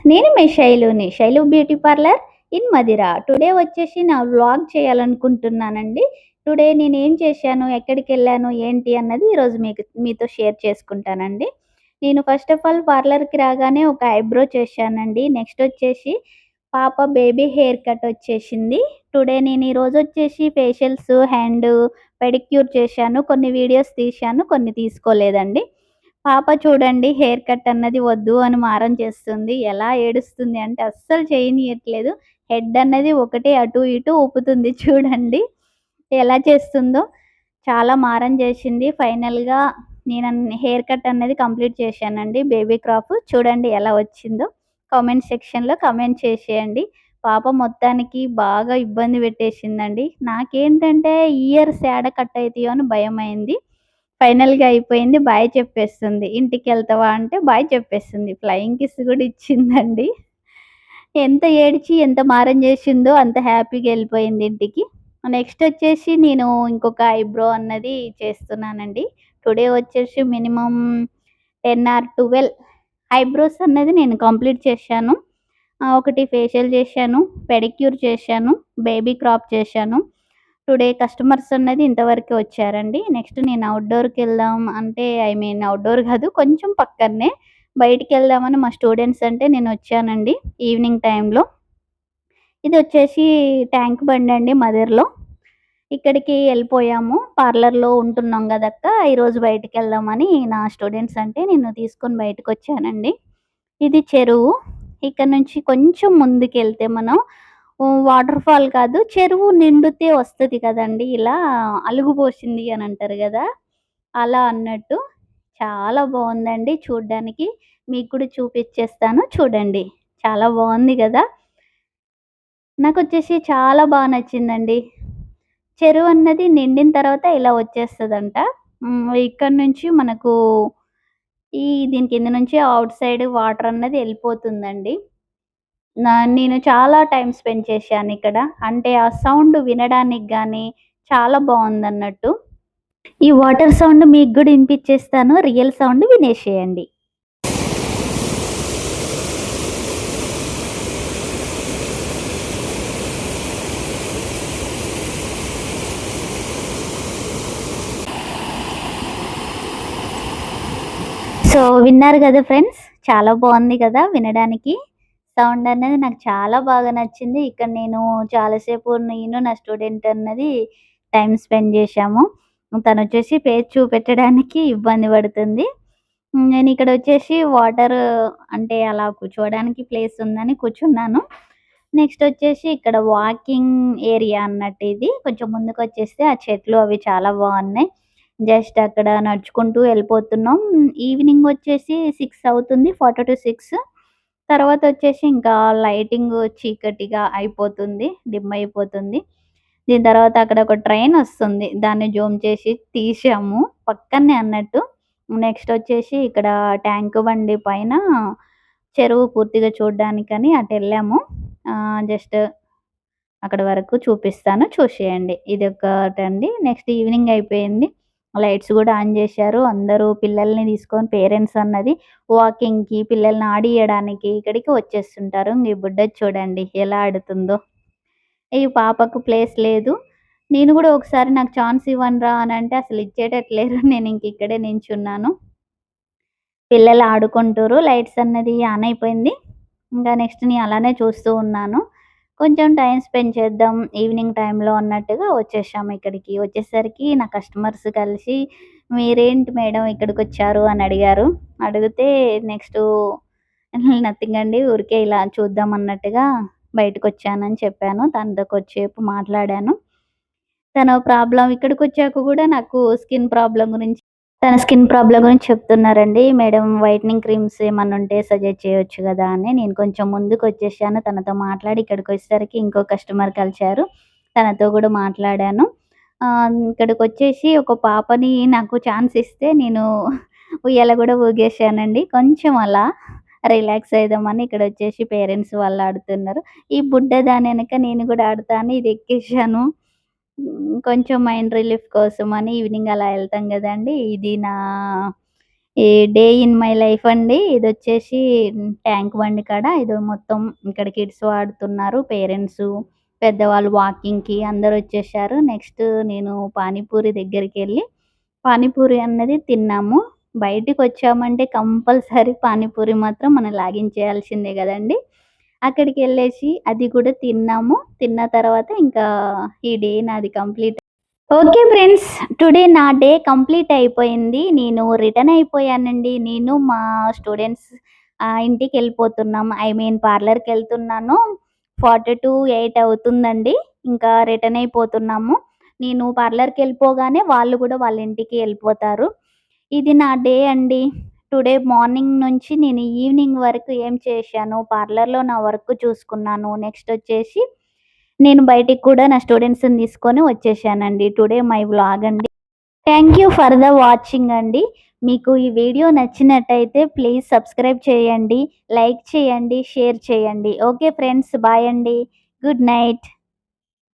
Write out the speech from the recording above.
నేను మీ శైలుని. Sailu beauty parlour in Madhira. Today వచ్చేసి నా వ్లాగ్ చేయాలనుకుంటున్నానండి. టుడే నేనేం చేశాను, ఎక్కడికెళ్ళాను, ఏంటి అన్నది ఈరోజు మీతో షేర్ చేసుకుంటానండి. నేను ఫస్ట్ ఆఫ్ ఆల్ పార్లర్‌కి రాగానే ఒక ఐబ్రో చేశానండి. నెక్స్ట్ వచ్చేసి పాప బేబీ హెయిర్ కట్ వచ్చేసింది. టుడే నేను ఈరోజొచ్చేసి ఫేషియల్స్, పెడిక్యూర్ చేశాను. కొన్ని వీడియోస్ తీశాను, కొన్ని తీసుకోలేదండి. పాప చూడండి హెయిర్ కట్ అన్నది వద్దు అని మారం చేస్తుంది. ఎలా ఏడుస్తుంది అంటే అస్సలు చేయనీయట్లేదు. హెడ్ అన్నది ఒకటే అటు ఇటు ఊపుతుంది చూడండి. ఎలా చేస్తుందో. చాలా మారం చేసింది. ఫైనల్‌గా నేను హెయిర్ కట్ అన్నది కంప్లీట్ చేశానండి. బేబీ క్రాప్ చూడండి ఎలా వచ్చిందో. కామెంట్ సెక్షన్‌లో కామెంట్ చేసేయండి. పాప మొత్తానికి బాగా ఇబ్బంది పెట్టేసిందండి. నాకేంటంటే ఇయర్స్ ఏడ కట్ అయితాయో అని భయమైంది. ఫైనల్‌గా అయిపోయింది. బాయ్ చెప్పేస్తుంది. "ఇంటికెళ్తావా?" అంటే బాయ్ చెప్పేస్తుంది. ఫ్లయింగ్ కిస్ కూడా ఇచ్చిందండి. ఎంత ఏడ్చి, ఎంత మారం చేసిందో అంత హ్యాపీగా ఎళ్ళిపోయింది ఇంటికి. నెక్స్ట్ వచ్చేసి నేను ఇంకొక ఐబ్రో అన్నది చేస్తున్నానండి. టుడే వచ్చేసి మినిమమ్ 10 ఆర్ 12 ఐబ్రోస్ అన్నది నేను కంప్లీట్ చేశాను. ఒకటి ఫేషియల్ చేశాను, పెడిక్యూర్ చేశాను, బేబీ క్రాప్ చేశాను. టుడే కస్టమర్స్ అన్నది ఇంతవరకే వచ్చారండి. నెక్స్ట్ నేను ఔట్‌డోర్‌కెళ్దాం అంటే ఔట్‌డోర్ కాదు కొంచెం పక్కనే బయటికెళ్దామని మా స్టూడెంట్స్ అంటే నేనొచ్చానండి ఈవినింగ్ టైంలో. ఇదొచ్చేసి ట్యాంక్ బండండి మదర్‌లో. ఇక్కడికి ఎళ్ళిపోయాము. పార్లర్‌లో ఉంటున్నాం గదక్క! ఈరోజు బయటికెళ్దామని నా స్టూడెంట్స్ అంటే నేను తీసుకొని బయటకొచ్చానండి. ఇది చెరువు. ఇక్కడ నుంచి కొంచెం ముందుకెళ్తే మనం వాటర్ ఫాల్ కాదు, చెరువు నిండితే వస్తది కదండీ! ఇలా అలుగుబోసింది అని అంటారు గదా! అలా అన్నట్టు. చాలా బావుందండి చూడ్డానికి. మీకు కూడా చూపిచ్చేస్తాను చూడండి. చాలా బావుంది గదా! నాకొచ్చేసి చాలా నచ్చిందండి. చెరువన్నది నిండిన తర్వాత ఇలా వచ్చేస్తదంట. ఇక్కడి నుంచి మనకు దీని కింద నుంచి ఔట్ సైడ్ వాటర్ అన్నది ఎళ్ళిపోతుందండి. నేను చాలా టైమ్ స్పెండ్ చేశానిక్కడ. అంటే ఆ సౌండ్ వినడానికి గానీ చాలా బావుందన్నట్టు. ఈ వాటర్ సౌండ్ మీకు గూడా ఇనిపిచ్చేస్తాను. రియల్ సౌండ్ వినేసేయండి. సో, విన్నారు గదా ఫ్రెండ్స్. చాలా బావుంది గదా వినడానికి. సౌండ్ అనేది నాకు చాలా బాగా నచ్చింది. ఇక్కడ నేను చాలాసేపు నా స్టూడెంట్ అన్నది టైమ్ స్పెండ్ జేశాము. తనొచ్చేసి ఫేస్ చూపెట్టడానికి ఇబ్బంది పడుతుంది. నేనిక్కడొచ్చేసి వాటర్ అంటే అలా కూర్చోవడానికి ప్లేస్ ఉందని కూర్చున్నాను. నెక్స్ట్ వచ్చేసి ఇక్కడ వాకింగ్ ఏరియా అన్నట్టు ఇది. కొంచెం ముందుకొచ్చేస్తే ఆ చెట్లు అవి చాలా బావున్నాయి. జస్ట్ అక్కడ నడుచుకుంటూ వెళ్ళిపోతున్నాం. ఈవినింగ్ వచ్చేసి 6 అవుతుంది. 4-6 తర్వాతొచ్చేసి ఇంకా లైటింగ్ చీకటిగా అయిపోతుంది. డిమ్ అయిపోతుంది. దీని తర్వాత అక్కడ ఒక ట్రైనొస్తుంది. దాన్ని జూమ్ చేసి తీశాము. పక్కనే అన్నట్టు. నెక్స్ట్ వచ్చేసి ఇక్కడ ట్యాంక్ బండి పైన చెరువు పూర్తిగా చూడ్డానికని అటెళ్ళాము. జస్ట్ అక్కడి వరకు చూపిస్తాను చూసేయండి. ఇదొకటండి. నెక్స్ట్ ఈవినింగ్ అయిపోయింది. లైట్స్ గూడా ఆన్ జేశారు. అందరూ పిల్లల్ని తీసుకొని పేరెంట్స్ అన్నది వాకింగ్‌కి, పిల్లల్ని ఆడియడానికి ఇక్కడికి వచ్చేస్తుంటారు. ఈ బుడ్డది చూడండి ఎలా ఆడుతుందో. ఈ పాపకు ప్లేస్ లేదు. నేను గూడా ఒకసారి నాకు ఛాన్స్ ఇవ్వండిరా అనంటే అసలు ఇచ్చేటట్టు లేరు. నేనింక ఇక్కడే నించున్నాను. పిల్లలు ఆడుకుంటుర్రు. లైట్స్ అన్నది ఆన్ అయిపోయింది. ఇంకా నెక్స్ట్ నేను అలానే చూస్తూ ఉన్నాను. కొంచెం టైమ్ స్పెండ్ చేద్దాం ఈవినింగ్ టైంలో అన్నట్టుగా వచ్చేసాము ఇక్కడికి. వచ్చేసరికి నా కస్టమర్స్ కలిసి "మీరేంటి మేడం ఇక్కడికొచ్చారు" అని అడిగారు. అడిగితే నెక్స్టు నథింగ్ అండి ఊరికే ఇలా చూద్దాం అన్నట్టుగా బయటకొచ్చానని చెప్పాను. తనతో కొద్దిసేపు మాట్లాడాను. తన ప్రాబ్లమ్ ఇక్కడికొచ్చాక గూడా నాకు తన స్కిన్ ప్రాబ్లమ్ గురించి చెప్తున్నారండి. మేడం వైట్నింగ్ క్రీమ్స్ ఏమన్నా ఉంటే సజెస్ట్ చేయొచ్చు గదా! అని. నేను కొంచెం ముందుకొచ్చేసాను. తనతో మాట్లాడి ఇక్కడికొచ్చేసరికి ఇంకో కస్టమర్ కలిసారు. తనతో గూడా మాట్లాడాను. ఇక్కడికొచ్చేసి ఒక పాపని నాకు ఛాన్స్ ఇస్తే నేను ఉయ్యాల గూడా ఊగేశానండి. కొంచెం అలా రిలాక్స్ అయిదామని ఇక్కడొచ్చేసి పేరెంట్స్ వాళ్ళు ఆడుతున్నారు. ఈ బుడ్డ దాని ఎనక నేను గూడా ఆడతా అని ఇది ఎక్కేశాను. కొంచెం మైండ్ రిలీఫ్ కోసమని ఈవినింగ్ అలా ఎళ్తాం గదండీ! ఇది నా ఈ డే ఇన్ మై లైఫ్ అండి. ఇదొచ్చేసి ట్యాంక్ బండ్ కాడ ఇది మొత్తం ఇక్కడ కిడ్స్ ఆడుతున్నారు. పేరెంట్సు, పెద్దవాళ్ళు వాకింగ్‌కి అందరొచ్చేసారు. నెక్స్ట్ నేను పానీపూరి దగ్గరికెళ్ళి పానీపూరి అన్నది తిన్నాము. బయటికొచ్చామంటే కంపల్సరీ పానీపూరి మాత్రం మనం లాగించేయాల్సిందే గదండీ! అక్కడికెళ్ళేసి అది కూడా తిన్నాము. తిన్న తర్వాత ఇంకా ఈ డే నాది కంప్లీట్. Okay friends. టుడే నా డే కంప్లీట్ అయిపోయింది. నేను రిటర్న్ అయిపోయానండి. నేను మా స్టూడెంట్స్ ఇంటికెళ్ళిపోతున్నాం. ఐ మీన్ పార్లర్‌కెళ్తున్నాను. 4-8 అవుతుందండి. ఇంకా రిటర్న్ అయిపోతున్నాము. నేను పార్లర్‌కెళ్ళిపోగానే వాళ్ళు కూడా వాళ్ళ ఇంటికి ఎళ్ళిపోతారు. ఇది నా డే అండి. టుడే మార్నింగ్ నుంచి నేను ఈవినింగ్ వరకు ఏం చేశాను, పార్లర్‌లో నా వర్క్ చూసుకున్నాను. నెక్స్ట్ వచ్చేసి నేను బయటికి కూడా నా స్టూడెంట్స్‌ని తీసుకొని వచ్చేసానండి. టుడే మై వ్లాగ్ అండి. Thank you for the watching అండి. మీకు ఈ వీడియో నచ్చినట్టయితే ప్లీజ్ సబ్స్క్రైబ్ చేయండి, లైక్ చేయండి, షేర్ చేయండి. ఓకే ఫ్రెండ్స్, బాయ్ అండి. Good night.